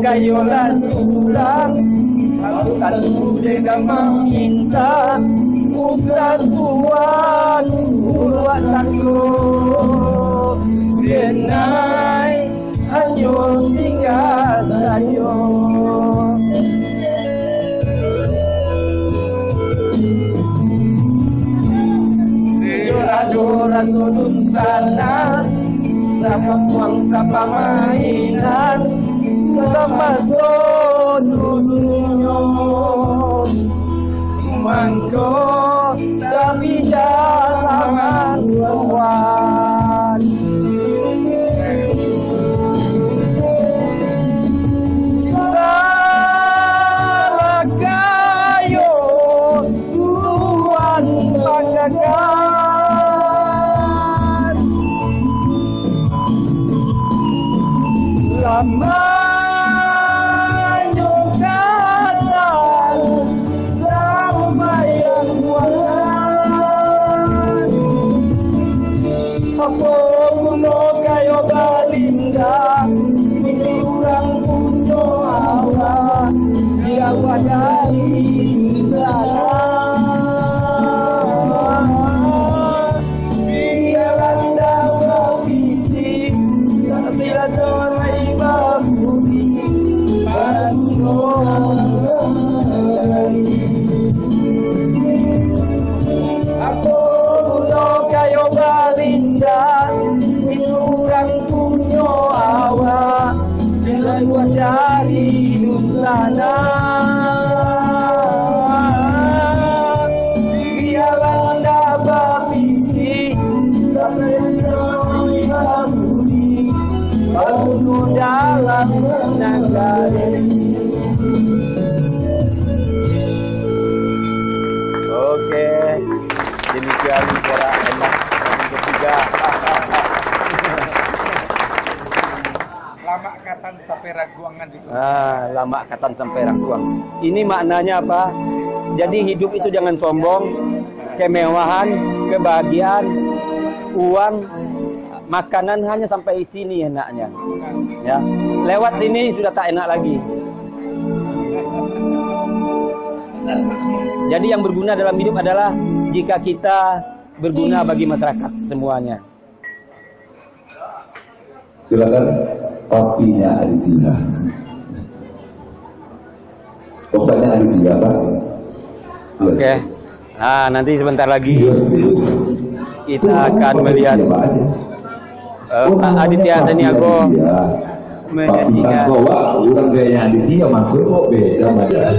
kayolah sudah aku dengan meminta usah Tuhan buat aku denai hanya singgah saja. Dora sudut sana sama uang sama mainan sama dunia mangko tapi jangan Tuhan salah kayo Tuhan banggakan lama dari dusana biarlah dapat pikir sama budi baru dalam negara. Oke, demikian suara enak yang ketiga. Lama katan sampai raguangan itu. Lama katan sampai raguang. Ini maknanya apa? Jadi hidup itu jangan sombong, kemewahan, kebahagiaan, uang, makanan hanya sampai sini enaknya. Ya, lewat sini sudah tak enak lagi. Jadi yang berguna dalam hidup adalah jika kita berguna bagi masyarakat semuanya. Silakan papinya Aditya. Bapaknya Aditya, Pak. Oke. Nah, nanti sebentar lagi kita akan melihat Pak Aditya Seniago menjadikan orang gaya Aditya makhluk kok beda macam.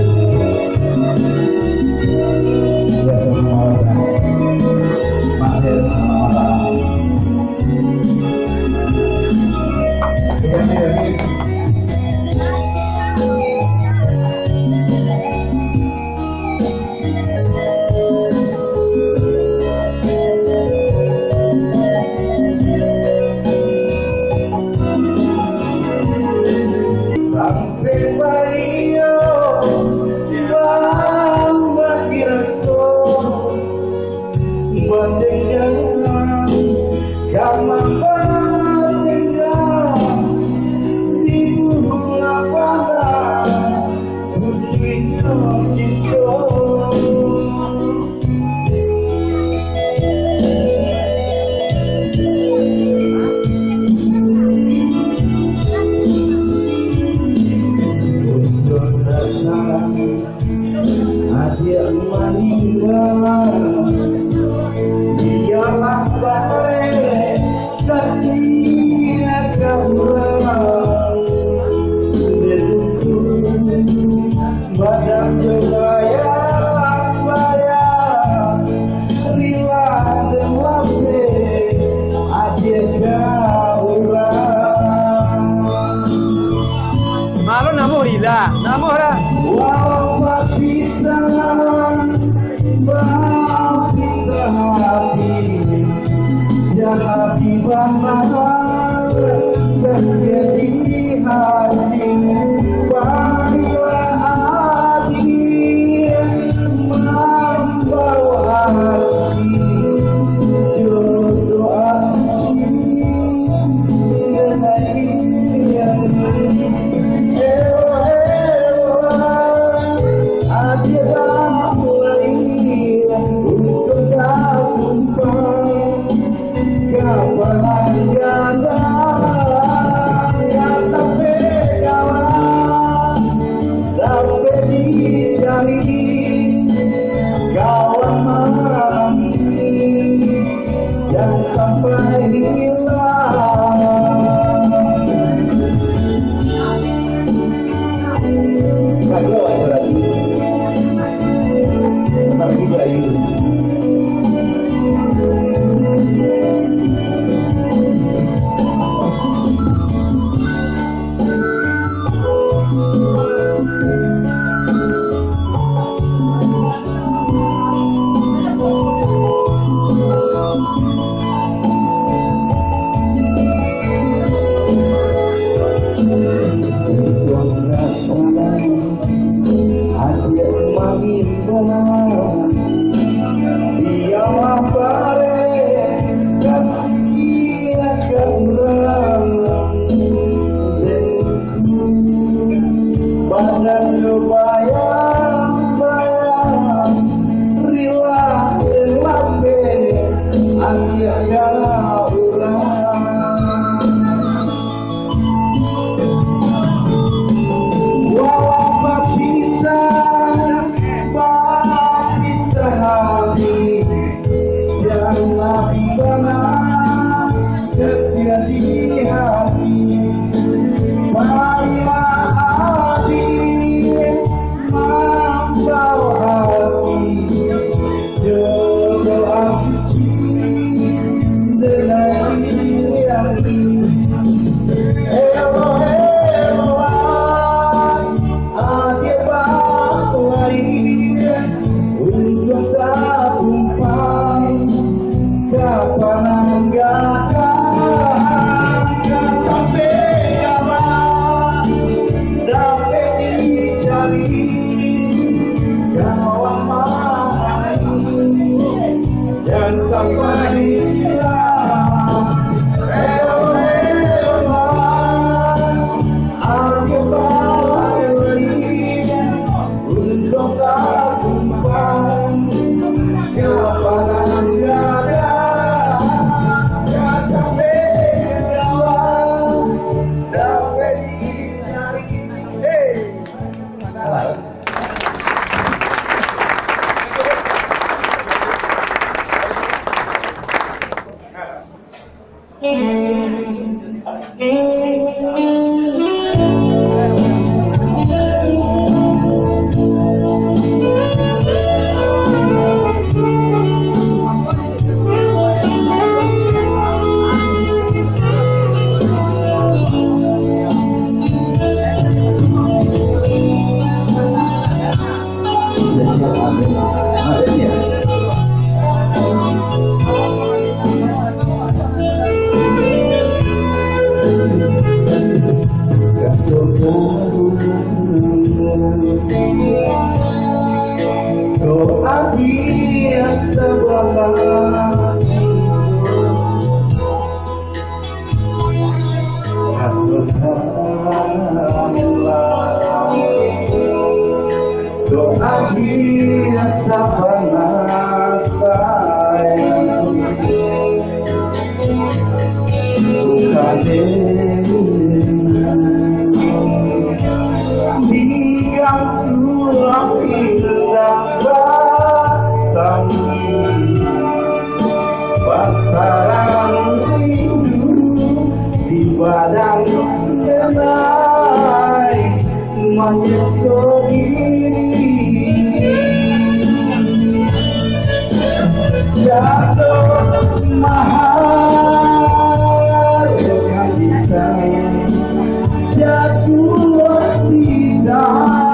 Yeah. Doa dia sebelah doa dia sebelah sayang bukan diam tulang indah pasaran rindu di badan denai menyesali jatuh mahal dengan kita jatuh tidak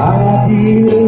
Adil